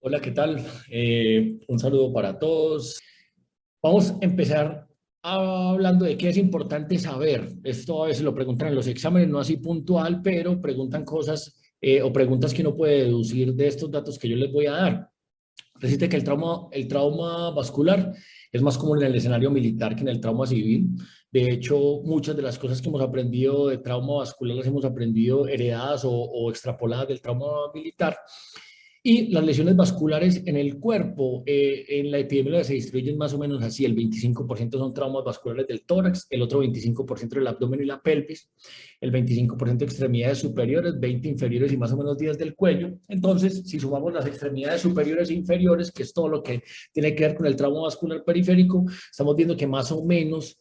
Hola, ¿qué tal? Un saludo para todos. Vamos a empezar hablando de qué es importante saber. Esto a veces lo preguntan en los exámenes, no así puntual, pero preguntan cosas o preguntas que uno puede deducir de estos datos que yo les voy a dar. Resiste que el trauma vascular es más común en el escenario militar que en el trauma civil. De hecho, muchas de las cosas que hemos aprendido de trauma vascular las hemos aprendido heredadas o extrapoladas del trauma militar. Y las lesiones vasculares en el cuerpo, en la epidemiología se distribuyen más o menos así. El 25% son traumas vasculares del tórax, el otro 25% del abdomen y la pelvis, el 25% extremidades superiores, 20 inferiores y más o menos 10 del cuello. Entonces, si sumamos las extremidades superiores e inferiores, que es todo lo que tiene que ver con el trauma vascular periférico, estamos viendo que más o menos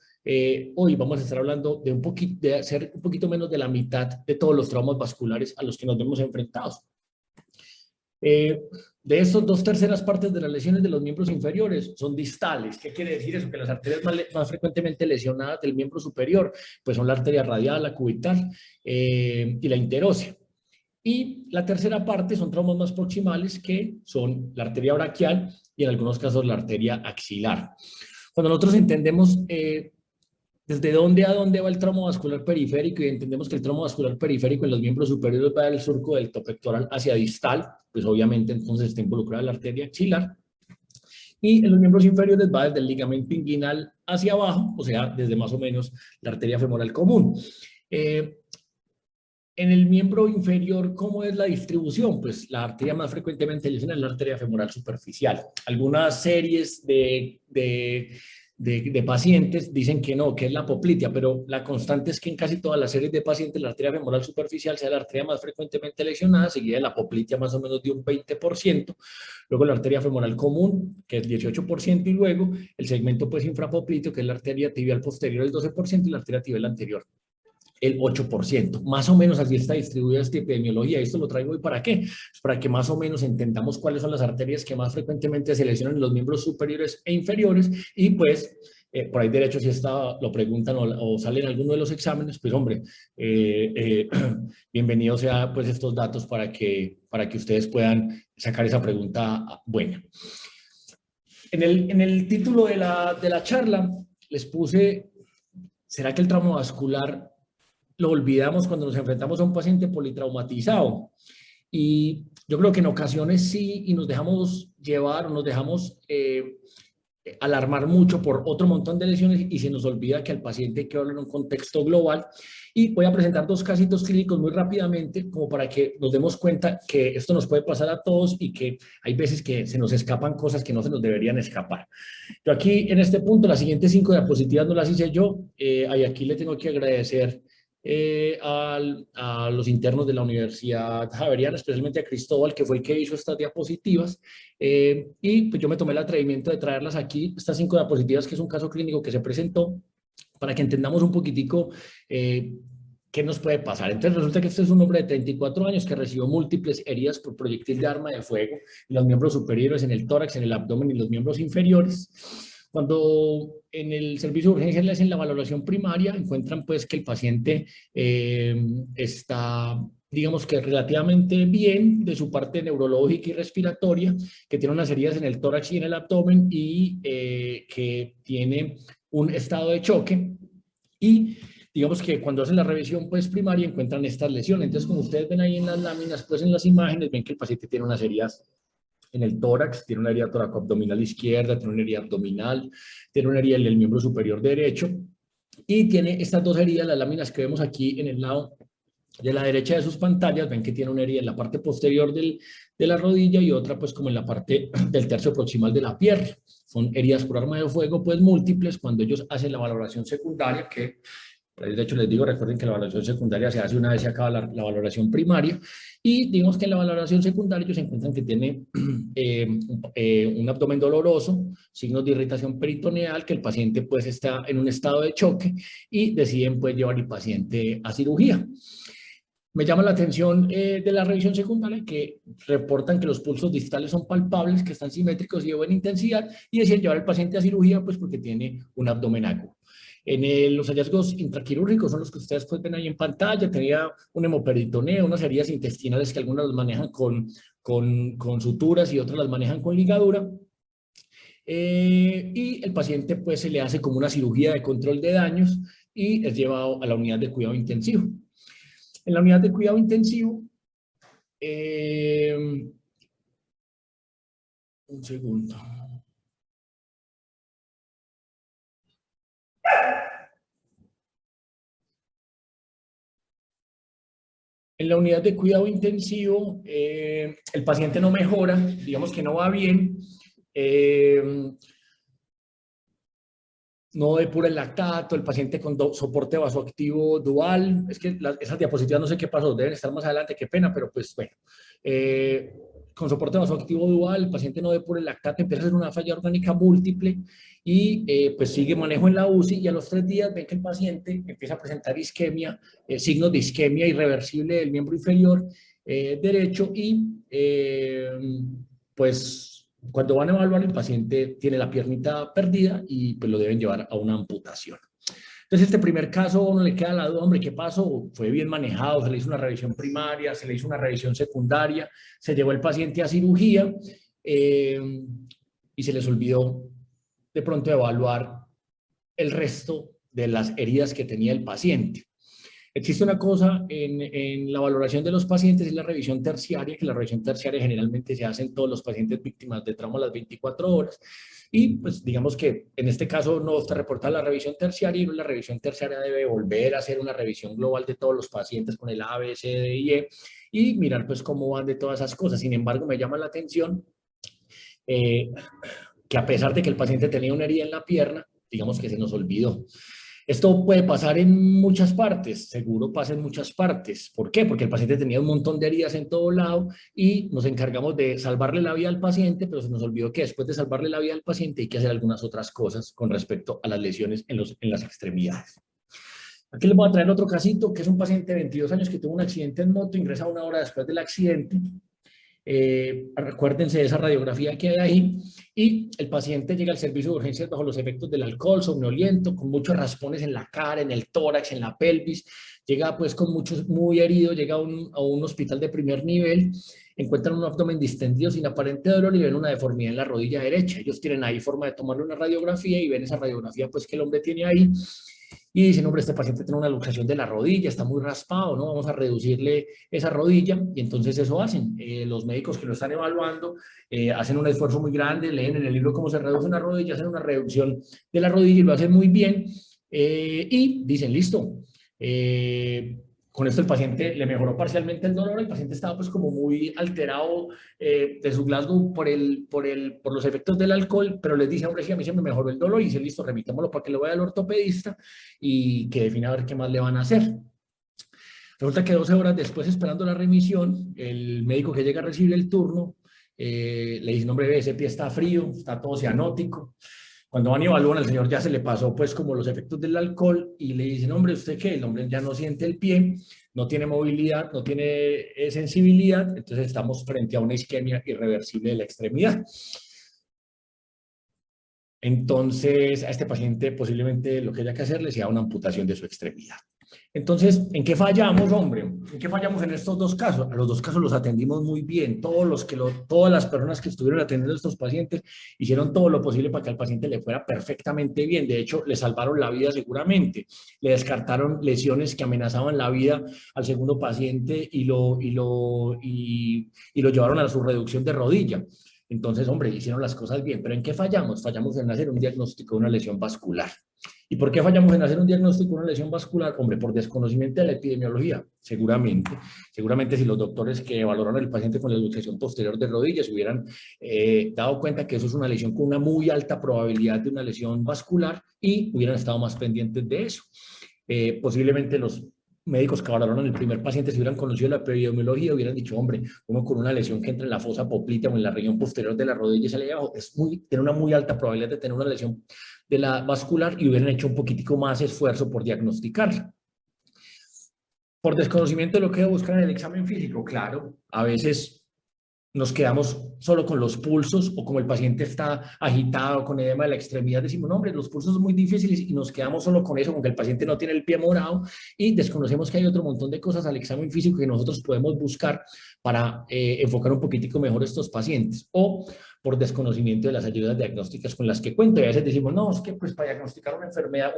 hoy vamos a estar hablando de de ser un poquito menos de la mitad de todos los traumas vasculares a los que nos vemos enfrentados. De estos, dos terceras partes de las lesiones de los miembros inferiores son distales. ¿Qué quiere decir eso? Que las arterias más frecuentemente lesionadas del miembro superior pues son la arteria radial, la cubital y la interósea. Y la tercera parte son traumas más proximales, que son la arteria braquial y en algunos casos la arteria axilar. Cuando nosotros entendemos desde dónde a dónde va el tramo vascular periférico y entendemos que el tramo vascular periférico en los miembros superiores va del surco del topectoral hacia distal, pues obviamente entonces está involucrada la arteria axilar. Y en los miembros inferiores va desde el ligamento inguinal hacia abajo, o sea, desde más o menos la arteria femoral común. En el miembro inferior, ¿cómo es la distribución? Pues la arteria más frecuentemente lesionada es la arteria femoral superficial. Algunas series de pacientes dicen que no, que es la poplitea, pero la constante es que en casi todas las series de pacientes la arteria femoral superficial sea la arteria más frecuentemente lesionada, seguida de la poplitea más o menos de un 20%, luego la arteria femoral común, que es 18%, y luego el segmento pues infrapopliteo, que es la arteria tibial posterior, el 12%, y la arteria tibial anterior, el 8%. Más o menos así está distribuida esta epidemiología. Esto lo traigo hoy ¿para qué? Pues para que más o menos entendamos cuáles son las arterias que más frecuentemente se lesionan en los miembros superiores e inferiores y pues por ahí derecho si está, lo preguntan o sale en alguno de los exámenes, pues hombre, bienvenido sea pues estos datos para que ustedes puedan sacar esa pregunta buena. En el título de la charla les puse, ¿será que el trauma vascular lo olvidamos cuando nos enfrentamos a un paciente politraumatizado? Y yo creo que en ocasiones sí, y nos dejamos llevar o nos dejamos alarmar mucho por otro montón de lesiones y se nos olvida que al paciente hay que hablar en un contexto global. Y voy a presentar dos casitos clínicos muy rápidamente como para que nos demos cuenta que esto nos puede pasar a todos y que hay veces que se nos escapan cosas que no se nos deberían escapar. Yo aquí en este punto, las siguientes 5 diapositivas no las hice yo, y aquí le tengo que agradecer a los internos de la Universidad Javeriana, especialmente a Cristóbal, que fue el que hizo estas diapositivas, y pues yo me tomé el atrevimiento de traerlas aquí, estas 5 diapositivas, que es un caso clínico que se presentó, para que entendamos un poquitico qué nos puede pasar. Entonces resulta que este es un hombre de 34 años que recibió múltiples heridas por proyectil de arma de fuego en los miembros superiores, en el tórax, en el abdomen y los miembros inferiores. Cuando en el servicio de urgencia le hacen la valoración primaria, encuentran pues que el paciente está, digamos que relativamente bien de su parte neurológica y respiratoria, que tiene unas heridas en el tórax y en el abdomen y que tiene un estado de choque. Y digamos que cuando hacen la revisión pues primaria encuentran estas lesiones. Entonces, como ustedes ven ahí en las láminas, pues en las imágenes, ven que el paciente tiene unas heridas en el tórax, tiene una herida toracoabdominal izquierda, tiene una herida abdominal, tiene una herida en el miembro superior derecho y tiene estas dos heridas, las láminas que vemos aquí en el lado de la derecha de sus pantallas. Ven que tiene una herida en la parte posterior de la rodilla y otra pues como en la parte del tercio proximal de la pierna. Son heridas por arma de fuego pues múltiples. Cuando ellos hacen la valoración secundaria, que de hecho les digo, recuerden que la valoración secundaria se hace una vez se acaba la valoración primaria, y digamos que en la valoración secundaria ellos encuentran que tiene un abdomen doloroso, signos de irritación peritoneal, que el paciente pues está en un estado de choque y deciden pues llevar al paciente a cirugía. Me llama la atención de la revisión secundaria que reportan que los pulsos distales son palpables, que están simétricos y de buena intensidad, y deciden llevar al paciente a cirugía pues porque tiene un abdomen agudo. Los hallazgos intraquirúrgicos son los que ustedes pues ven ahí en pantalla. Tenía un hemoperitoneo, unas heridas intestinales que algunas los manejan con con suturas y otras las manejan con ligadura. Y el paciente pues se le hace como una cirugía de control de daños y es llevado a la unidad de cuidado intensivo. En la unidad de cuidado intensivo, un segundo. En la unidad de cuidado intensivo, el paciente no mejora, digamos que no va bien, no depura el lactato, el paciente con soporte vasoactivo dual, es que esas diapositivas no sé qué pasó, deben estar más adelante, qué pena, pero pues bueno, con soporte vasoactivo dual, el paciente no depura el lactato, empieza a ser una falla orgánica múltiple y pues sigue manejo en la UCI y a los 3 días ven que el paciente empieza a presentar isquemia, signos de isquemia irreversible del miembro inferior derecho y pues cuando van a evaluar, el paciente tiene la piernita perdida y pues lo deben llevar a una amputación. Entonces, este primer caso, uno le queda la duda, hombre, ¿qué pasó? Fue bien manejado, se le hizo una revisión primaria, se le hizo una revisión secundaria, se llevó el paciente a cirugía y se les olvidó de pronto evaluar el resto de las heridas que tenía el paciente. Existe una cosa en la valoración de los pacientes, es la revisión terciaria, que la revisión terciaria generalmente se hace en todos los pacientes víctimas de trauma a las 24 horas. Y pues digamos que en este caso no está reportada la revisión terciaria y la revisión terciaria debe volver a hacer una revisión global de todos los pacientes con el A, B, C, D y E y mirar pues cómo van de todas esas cosas. Sin embargo, me llama la atención que a pesar de que el paciente tenía una herida en la pierna, digamos que se nos olvidó. Esto puede pasar en muchas partes, seguro pasa en muchas partes. ¿Por qué? Porque el paciente tenía un montón de heridas en todo lado y nos encargamos de salvarle la vida al paciente, pero se nos olvidó que después de salvarle la vida al paciente hay que hacer algunas otras cosas con respecto a las lesiones en las extremidades. Aquí les voy a traer otro casito, que es un paciente de 22 años que tuvo un accidente en moto, ingresa 1 hora después del accidente. Acuérdense de esa radiografía que hay ahí y el paciente llega al servicio de urgencias bajo los efectos del alcohol, somnoliento, con muchos raspones en la cara, en el tórax, en la pelvis, llega pues con muchos, muy herido, llega a un hospital de primer nivel, encuentran un abdomen distendido sin aparente dolor y ven una deformidad en la rodilla derecha. Ellos tienen ahí forma de tomarle una radiografía y ven esa radiografía pues que el hombre tiene ahí y dicen, hombre, este paciente tiene una luxación de la rodilla, está muy raspado, ¿no? Vamos a reducirle esa rodilla y entonces eso hacen. Los médicos que lo están evaluando hacen un esfuerzo muy grande, leen en el libro cómo se reduce una rodilla, hacen una reducción de la rodilla y lo hacen muy bien y dicen, listo, con esto el paciente le mejoró parcialmente el dolor, el paciente estaba pues como muy alterado de su Glasgow por los efectos del alcohol, pero les dice, hombre, sí, a mí se me mejoró el dolor y dice, listo, remitámoslo para que lo vaya al ortopedista y que defina a ver qué más le van a hacer. Resulta que 12 horas después, esperando la remisión, el médico que llega a recibir el turno le dice, hombre, ese pie está frío, está todo cianótico. Cuando van y evalúan, al señor ya se le pasó pues como los efectos del alcohol y le dicen, hombre, ¿usted qué? El hombre ya no siente el pie, no tiene movilidad, no tiene sensibilidad, entonces estamos frente a una isquemia irreversible de la extremidad. Entonces, a este paciente posiblemente lo que haya que hacerle sea una amputación de su extremidad. Entonces, ¿en qué fallamos, hombre? ¿En qué fallamos en estos dos casos? A los dos casos los atendimos muy bien. Todas las personas que estuvieron atendiendo a estos pacientes hicieron todo lo posible para que al paciente le fuera perfectamente bien. De hecho, le salvaron la vida seguramente. Le descartaron lesiones que amenazaban la vida al segundo paciente y lo llevaron a su reducción de rodilla. Entonces, hombre, hicieron las cosas bien, pero ¿en qué fallamos? Fallamos en hacer un diagnóstico de una lesión vascular. ¿Y por qué fallamos en hacer un diagnóstico de una lesión vascular? Hombre, por desconocimiento de la epidemiología, seguramente. Seguramente si los doctores que valoraron al paciente con la luxación posterior de rodillas hubieran dado cuenta que eso es una lesión con una muy alta probabilidad de una lesión vascular y hubieran estado más pendientes de eso. Posiblemente los médicos que valoraron el primer paciente, si hubieran conocido la epidemiología, hubieran dicho, hombre, uno con una lesión que entra en la fosa popltea o en la región posterior de la rodilla y sale abajo, tiene una muy alta probabilidad de tener una lesión de la vascular y hubieran hecho un poquitico más esfuerzo por diagnosticarla. Por desconocimiento de lo que buscan en el examen físico, claro, a veces nos quedamos solo con los pulsos o como el paciente está agitado con edema de la extremidad, decimos, no, hombre, los pulsos son muy difíciles y nos quedamos solo con eso, con que el paciente no tiene el pie morado y desconocemos que hay otro montón de cosas al examen físico que nosotros podemos buscar para enfocar un poquitico mejor a estos pacientes o por desconocimiento de las ayudas diagnósticas con las que cuento. Y a veces decimos, no, es que pues para diagnosticar una enfermedad,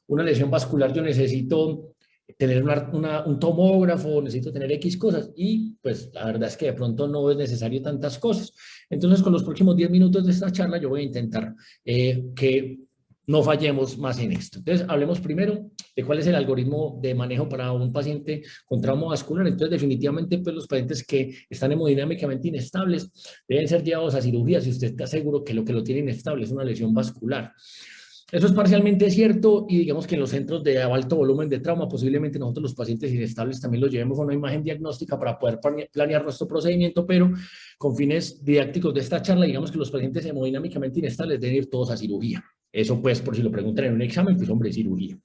una lesión vascular yo necesito tener un tomógrafo, necesito tener X cosas y pues la verdad es que de pronto no es necesario tantas cosas. Entonces con los próximos 10 minutos de esta charla yo voy a intentar que no fallemos más en esto. Entonces hablemos primero de cuál es el algoritmo de manejo para un paciente con trauma vascular. Entonces definitivamente pues los pacientes que están hemodinámicamente inestables deben ser llevados a cirugía si usted está seguro que lo tiene inestable es una lesión vascular. Eso es parcialmente cierto y digamos que en los centros de alto volumen de trauma posiblemente nosotros los pacientes inestables también los llevemos a una imagen diagnóstica para poder planear nuestro procedimiento, pero con fines didácticos de esta charla digamos que los pacientes hemodinámicamente inestables deben ir todos a cirugía. Eso pues por si lo preguntan en un examen, pues hombre, cirugía.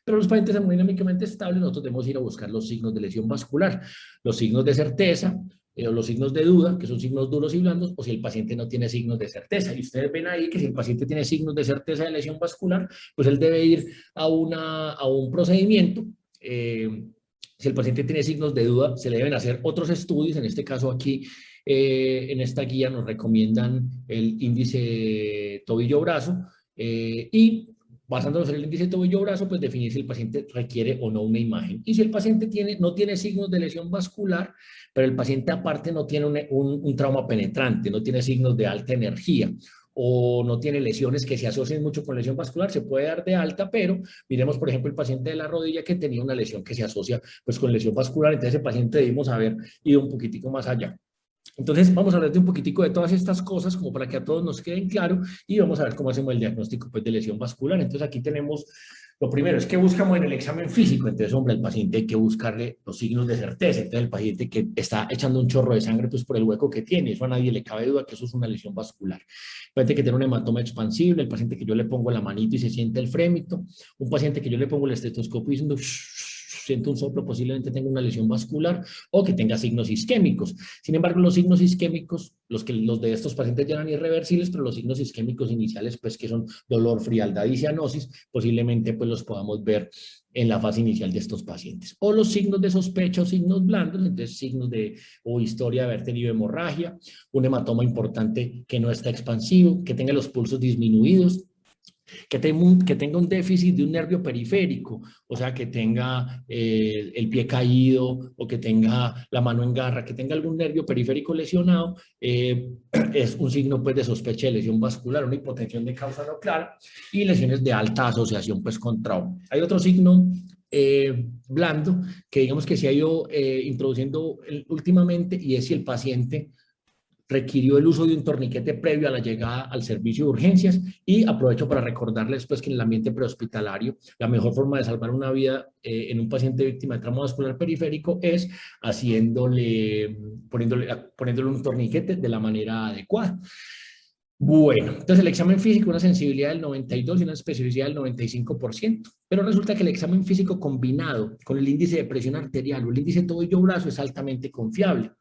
Pero los pacientes hemodinámicamente estables nosotros debemos ir a buscar los signos de lesión vascular, los signos de certeza, o los signos de duda, que son signos duros y blandos, o si el paciente no tiene signos de certeza. Y ustedes ven ahí que si el paciente tiene signos de certeza de lesión vascular, pues él debe ir a un procedimiento. Si el paciente tiene signos de duda, se le deben hacer otros estudios. En este caso aquí, en esta guía nos recomiendan el índice tobillo-brazo y basándonos en el índice tobillo-brazo, pues definir si el paciente requiere o no una imagen. Y si el paciente no tiene signos de lesión vascular, pero el paciente aparte no tiene un trauma penetrante, no tiene signos de alta energía o no tiene lesiones que se asocien mucho con lesión vascular, se puede dar de alta, pero miremos, por ejemplo, el paciente de la rodilla que tenía una lesión que se asocia pues con lesión vascular, entonces ese paciente debimos haber ido un poquitico más allá. Entonces, vamos a hablar de un poquitico de todas estas cosas como para que a todos nos queden claro y vamos a ver cómo hacemos el diagnóstico pues, de lesión vascular. Entonces, aquí tenemos, lo primero es que buscamos en el examen físico. Entonces, hombre, al paciente hay que buscarle los signos de certeza. Entonces, el paciente que está echando un chorro de sangre pues por el hueco que tiene, eso a nadie le cabe duda que eso es una lesión vascular. El paciente que tiene un hematoma expansible, el paciente que yo le pongo la manito y se siente el frémito, un paciente que yo le pongo el estetoscopio diciendo siento un soplo, posiblemente tenga una lesión vascular o que tenga signos isquémicos. Sin embargo, los signos isquémicos, los de estos pacientes ya eran irreversibles, pero los signos isquémicos iniciales, pues que son dolor, frialdad y cianosis, posiblemente pues los podamos ver en la fase inicial de estos pacientes. O los signos de sospecha o signos blandos, entonces signos o historia de haber tenido hemorragia, un hematoma importante que no está expansivo, que tenga los pulsos disminuidos, que tenga un déficit de un nervio periférico, o sea, que tenga el pie caído o que tenga la mano en garra, que tenga algún nervio periférico lesionado, es un signo pues, de sospecha de lesión vascular, una hipotensión de causa no clara y lesiones de alta asociación pues, con trauma. Hay otro signo blando que digamos que se ha ido introduciendo últimamente y es si el paciente requirió el uso de un torniquete previo a la llegada al servicio de urgencias y aprovecho para recordarles pues, que en el ambiente prehospitalario la mejor forma de salvar una vida en un paciente víctima de trauma vascular periférico es poniéndole un torniquete de la manera adecuada. Bueno, entonces el examen físico, una sensibilidad del 92 y una especificidad del 95%, pero resulta que el examen físico combinado con el índice de presión arterial o el índice tobillo-brazo es altamente confiable.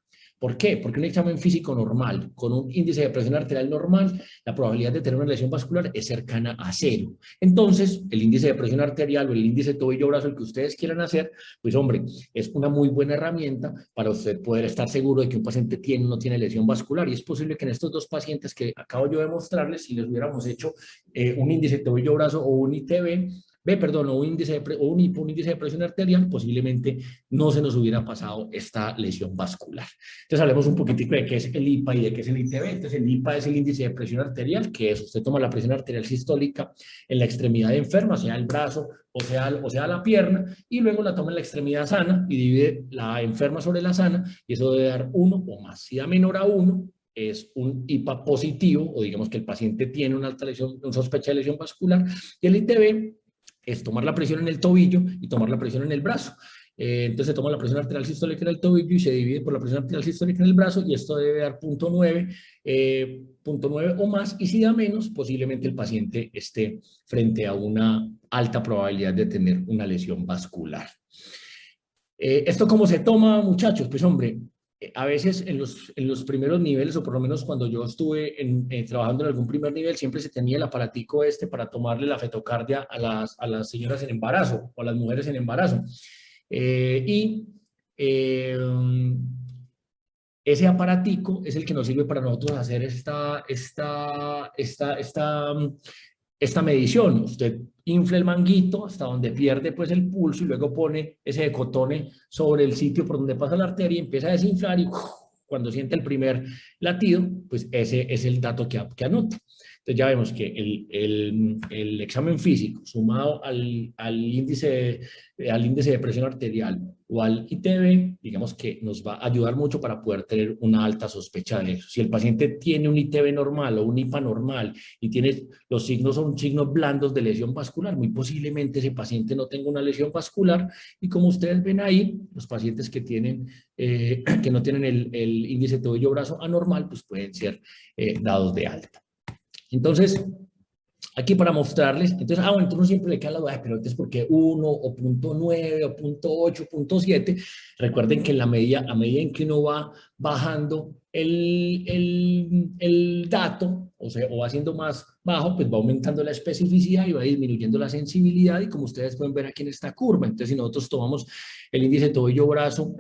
¿Por qué? Porque un examen físico normal, con un índice de presión arterial normal, la probabilidad de tener una lesión vascular es cercana a 0. Entonces, el índice de presión arterial o el índice tobillo-brazo, el que ustedes quieran hacer, pues hombre, es una muy buena herramienta para usted poder estar seguro de que un paciente tiene o no tiene lesión vascular. Y es posible que en estos dos pacientes que acabo yo de mostrarles, si les hubiéramos hecho un índice tobillo-brazo o un ITB, o un índice de presión arterial, posiblemente no se nos hubiera pasado esta lesión vascular. Entonces hablemos un poquitico de qué es el IPA y de qué es el ITB. Entonces el IPA es el índice de presión arterial, que es usted toma la presión arterial sistólica en la extremidad enferma, sea el brazo o sea la pierna, y luego la toma en la extremidad sana y divide la enferma sobre la sana, y eso debe dar 1 o más. Si da menor a 1, es un IPA positivo, o digamos que el paciente tiene una alta lesión, una sospecha de lesión vascular, y el ITB es tomar la presión en el tobillo y tomar la presión en el brazo. Entonces se toma la presión arterial sistólica en el tobillo y se divide por la presión arterial sistólica en el brazo y esto debe dar 0.9 o más, y si da menos, posiblemente el paciente esté frente a una alta probabilidad de tener una lesión vascular. ¿Esto cómo se toma, muchachos? Pues hombre, a veces en los primeros niveles, o por lo menos cuando yo estuve trabajando en algún primer nivel, siempre se tenía el aparatico este para tomarle la fetocardia a las señoras en embarazo o a las mujeres en embarazo. Y eh, ese aparatico es el que nos sirve para nosotros hacer esta medición. Usted infla el manguito hasta donde pierde pues el pulso y luego pone ese decotone sobre el sitio por donde pasa la arteria y empieza a desinflar y cuando siente el primer latido, pues ese es el dato que anota. Entonces ya vemos que el examen físico sumado al índice de presión arterial o al ITB, digamos que nos va a ayudar mucho para poder tener una alta sospecha de eso. Si el paciente tiene un ITB normal o un IPA normal y tiene, los signos son signos blandos de lesión vascular, muy posiblemente ese paciente no tenga una lesión vascular y como ustedes ven ahí, los pacientes que que no tienen el índice tobillo-brazo anormal, pues pueden ser dados de alta. Entonces, aquí para mostrarles, entonces, bueno, entonces uno siempre le queda la duda, pero entonces, ¿por qué 1 o punto 9 o punto 8, punto 7? Recuerden que a medida en que uno va bajando el dato, o sea, o va siendo más bajo, pues va aumentando la especificidad y va disminuyendo la sensibilidad, y como ustedes pueden ver aquí en esta curva, entonces si nosotros tomamos el índice tobillo-brazo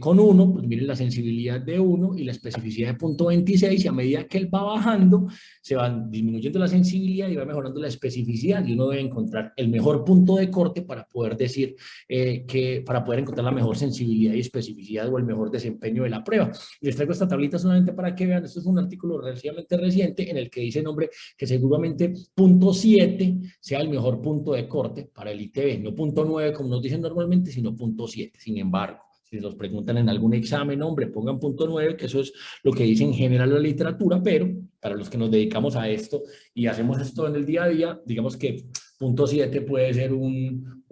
con 1, pues miren la sensibilidad de 1 y la especificidad de punto 26, y a medida que él va bajando, se va disminuyendo la sensibilidad y va mejorando la especificidad, y uno debe encontrar el mejor punto de corte para poder decir para poder encontrar la mejor sensibilidad y especificidad o el mejor desempeño de la prueba. Les traigo esta tablita solamente para que vean, esto es un artículo relativamente reciente en el que dice, hombre, que seguramente punto 7 sea el mejor punto de corte para el ITB, no punto 9 como nos dicen normalmente, sino punto 7. Sin embargo, si nos preguntan en algún examen, hombre, pongan punto 9, que eso es lo que dice en general la literatura, pero para los que nos dedicamos a esto y hacemos esto en el día a día, digamos que punto 7 puede ser un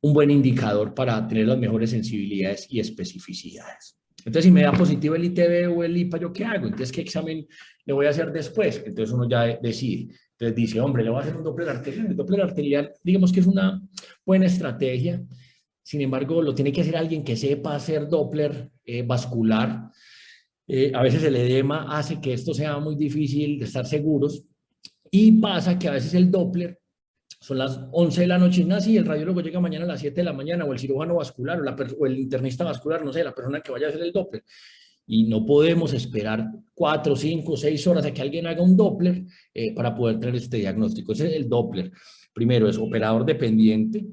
buen indicador para tener las mejores sensibilidades y especificidades. Entonces, si me da positivo el ITB o el IPA, ¿yo qué hago? Entonces, ¿qué examen le voy a hacer después? Entonces, uno ya decide. Entonces, dice, hombre, le voy a hacer un Doppler arterial. El Doppler arterial, digamos que es una buena estrategia. Sin embargo, lo tiene que hacer alguien que sepa hacer Doppler vascular. A veces el edema hace que esto sea muy difícil de estar seguros. Y pasa que a veces el Doppler son las 11 de la noche, y el radiólogo llega mañana a las 7 de la mañana, o el cirujano vascular, o el internista vascular, no sé, la persona que vaya a hacer el Doppler. Y no podemos esperar 4, 5, 6 horas a que alguien haga un Doppler para poder tener este diagnóstico. Ese es el Doppler. Primero, es operador dependiente.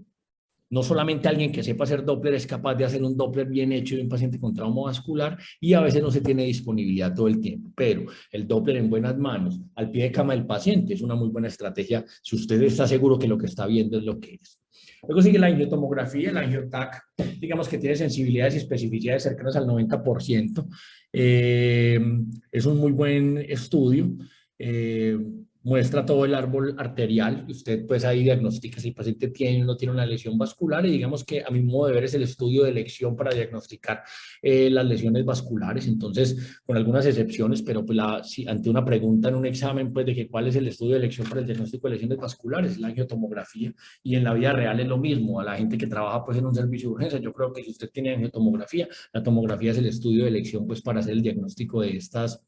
No solamente alguien que sepa hacer Doppler es capaz de hacer un Doppler bien hecho de un paciente con trauma vascular, y a veces no se tiene disponibilidad todo el tiempo, pero el Doppler en buenas manos, al pie de cama del paciente, es una muy buena estrategia si usted está seguro que lo que está viendo es lo que es. Luego sigue la angiotomografía, el angiotac, digamos que tiene sensibilidades y especificidades cercanas al 90%. Es un muy buen estudio. Muestra todo el árbol arterial y usted pues ahí diagnostica si el paciente tiene o no tiene una lesión vascular, y digamos que a mi modo de ver es el estudio de elección para diagnosticar las lesiones vasculares. Entonces, con algunas excepciones, pero pues si ante una pregunta en un examen pues de que cuál es el estudio de elección para el diagnóstico de lesiones vasculares, la angiotomografía, y en la vida real es lo mismo. A la gente que trabaja pues en un servicio de urgencia, yo creo que si usted tiene angiotomografía, la tomografía es el estudio de elección pues para hacer el diagnóstico de estas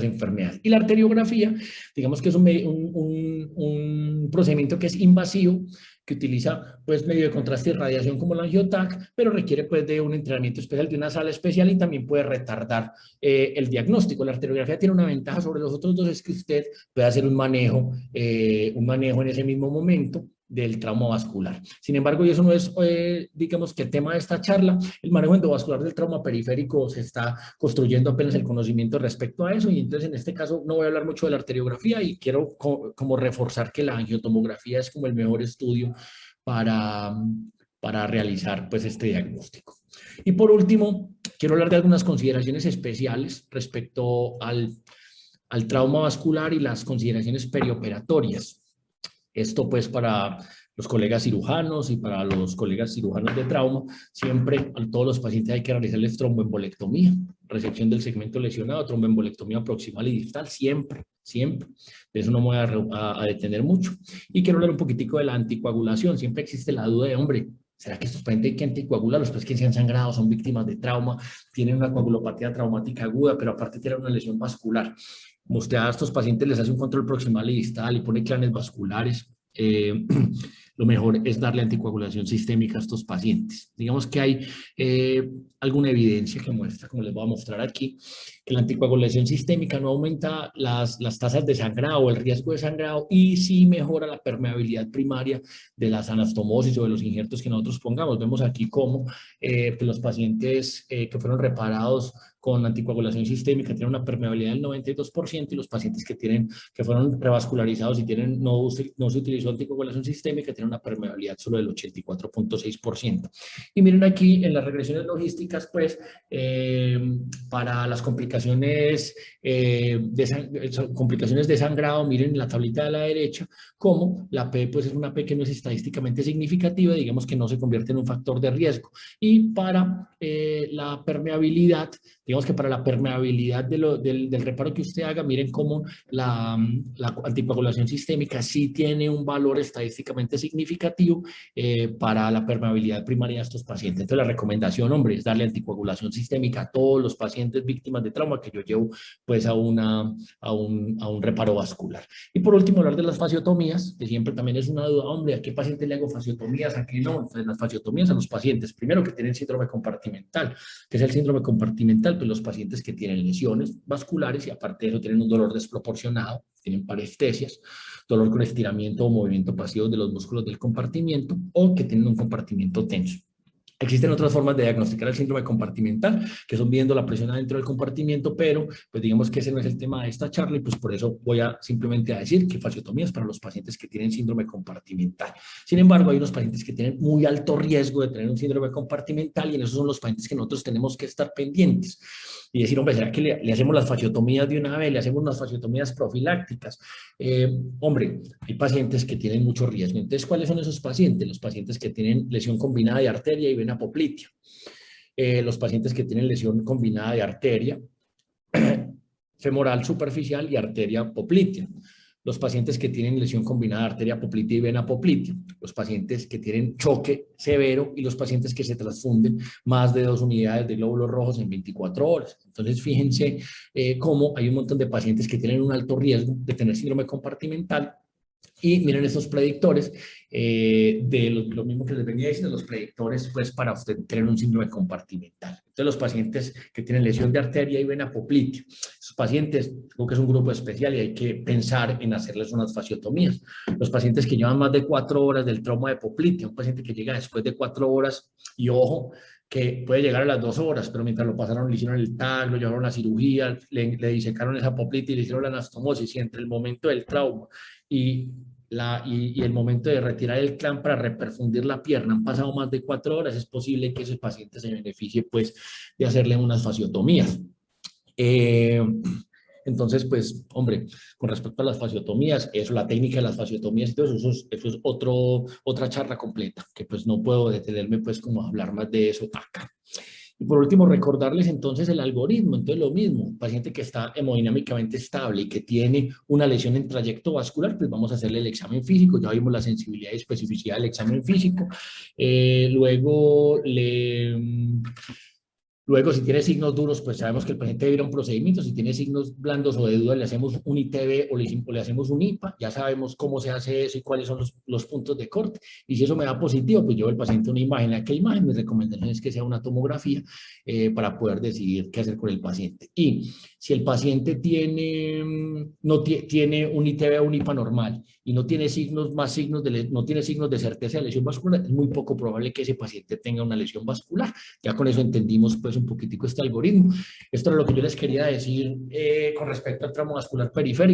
enfermedades. Y la arteriografía, digamos que es un procedimiento que es invasivo, que utiliza pues medio de contraste y radiación como la angiotac, pero requiere pues de un entrenamiento especial, de una sala especial, y también puede retardar el diagnóstico. La arteriografía tiene una ventaja sobre los otros dos, es que usted puede hacer un manejo en ese mismo momento del trauma vascular. Sin embargo, y eso no es, digamos, que el tema de esta charla, el manejo endovascular del trauma periférico se está construyendo apenas el conocimiento respecto a eso, y entonces en este caso no voy a hablar mucho de la arteriografía, y quiero como reforzar que la angiotomografía es como el mejor estudio para realizar pues este diagnóstico. Y por último, quiero hablar de algunas consideraciones especiales respecto al trauma vascular y las consideraciones perioperatorias. Esto pues para los colegas cirujanos y para los colegas cirujanos de trauma, siempre a todos los pacientes hay que realizarles tromboembolectomía, resección del segmento lesionado, tromboembolectomía proximal y distal, siempre, siempre. De eso no me voy a detener mucho. Y quiero hablar un poquitico de la anticoagulación. Siempre existe la duda de, hombre, ¿Será que estos pacientes hay que anticoagularlos? Pues que se han sangrado, son víctimas de trauma, tienen una coagulopatía traumática aguda, pero aparte tienen una lesión vascular. Como usted a estos pacientes les hace un control proximal y distal y pone clanes vasculares, lo mejor es darle anticoagulación sistémica a estos pacientes. Digamos que hay alguna evidencia que muestra, como les voy a mostrar aquí, que la anticoagulación sistémica no aumenta las tasas de sangrado o el riesgo de sangrado y sí mejora la permeabilidad primaria de las anastomosis o de los injertos que nosotros pongamos. Vemos aquí cómo pues los pacientes que fueron reparados con anticoagulación sistémica tienen una permeabilidad del 92% y los pacientes que fueron revascularizados y no se utilizó anticoagulación sistémica tienen una permeabilidad solo del 84.6%. Y miren aquí en las regresiones logísticas, pues, para las complicaciones de sangrado, miren en la tablita de la derecha, como la P, pues, es una P que no es estadísticamente significativa, digamos que no se convierte en un factor de riesgo. Y para la permeabilidad, digamos que para la permeabilidad del reparo que usted haga, miren cómo la anticoagulación sistémica sí tiene un valor estadísticamente significativo para la permeabilidad primaria de estos pacientes. Entonces la recomendación, hombre, es darle anticoagulación sistémica a todos los pacientes víctimas de trauma que yo llevo pues a un reparo vascular. Y por último, hablar de las fasciotomías, que siempre también es una duda, hombre, ¿a qué paciente le hago fasciotomías? ¿A qué no? Entonces las fasciotomías a los pacientes, primero que tienen síndrome compartimental. ¿Qué es el síndrome compartimental? Pues los pacientes que tienen lesiones vasculares y aparte de eso tienen un dolor desproporcionado, tienen parestesias, dolor con estiramiento o movimiento pasivo de los músculos del compartimiento o que tienen un compartimiento tenso. Existen otras formas de diagnosticar el síndrome compartimental, que son viendo la presión adentro del compartimiento, pero pues digamos que ese no es el tema de esta charla y pues por eso voy simplemente a decir que fasciotomía es para los pacientes que tienen síndrome compartimental. Sin embargo, hay unos pacientes que tienen muy alto riesgo de tener un síndrome compartimental y en esos son los pacientes que nosotros tenemos que estar pendientes y decir, hombre, ¿será que le hacemos las fasciotomías de una vez? ¿Le hacemos unas fasciotomías profilácticas? Hombre, hay pacientes que tienen mucho riesgo. Entonces, ¿cuáles son esos pacientes? Los pacientes que tienen lesión combinada de arteria y vena poplitea. Los pacientes que tienen lesión combinada de arteria femoral superficial y arteria poplitea. Los pacientes que tienen lesión combinada de arteria poplitea y vena poplitea, los pacientes que tienen choque severo y los pacientes que se transfunden más de 2 unidades de glóbulos rojos en 24 horas. Entonces, fíjense cómo hay un montón de pacientes que tienen un alto riesgo de tener síndrome compartimental. Y miren estos predictores, lo mismo que les venía diciendo, los predictores pues para usted tener un síndrome compartimental. Entonces los pacientes que tienen lesión de arteria y vena poplitea, esos pacientes creo que es un grupo especial y hay que pensar en hacerles unas fasciotomías. Los pacientes que llevan más de 4 horas del trauma de poplitea, un paciente que llega después de 4 horas y ojo, que puede llegar a las 2 horas, pero mientras lo pasaron, le hicieron el TAC, lo llevaron a la cirugía, le disecaron esa poplitea y le hicieron la anastomosis y entre el momento del trauma y el momento de retirar el clamp para reperfundir la pierna han pasado más de 4 horas, es posible que ese paciente se beneficie pues de hacerle unas fasciotomías. Entonces, pues, hombre, con respecto a las fasciotomías, la técnica de las fasciotomías, eso es otra charla completa, que pues no puedo detenerme pues como a hablar más de eso acá. Y por último, recordarles entonces el algoritmo. Entonces, lo mismo, paciente que está hemodinámicamente estable y que tiene una lesión en trayecto vascular, pues vamos a hacerle el examen físico. Ya vimos la sensibilidad y especificidad del examen físico. Luego, si tiene signos duros, pues sabemos que el paciente debe ir a un procedimiento. Si tiene signos blandos o de duda, le hacemos un ITB o le hacemos un IPA. Ya sabemos cómo se hace eso y cuáles son los puntos de corte. Y si eso me da positivo, pues llevo al paciente una imagen. ¿A qué imagen? Mi recomendación es que sea una tomografía para poder decidir qué hacer con el paciente. Y si el paciente tiene un ITB o un IPA normal y no tiene no tiene signos de certeza de lesión vascular, es muy poco probable que ese paciente tenga una lesión vascular. Ya con eso entendimos pues un poquitico este algoritmo. Esto es lo que yo les quería decir con respecto al tramo vascular periférico.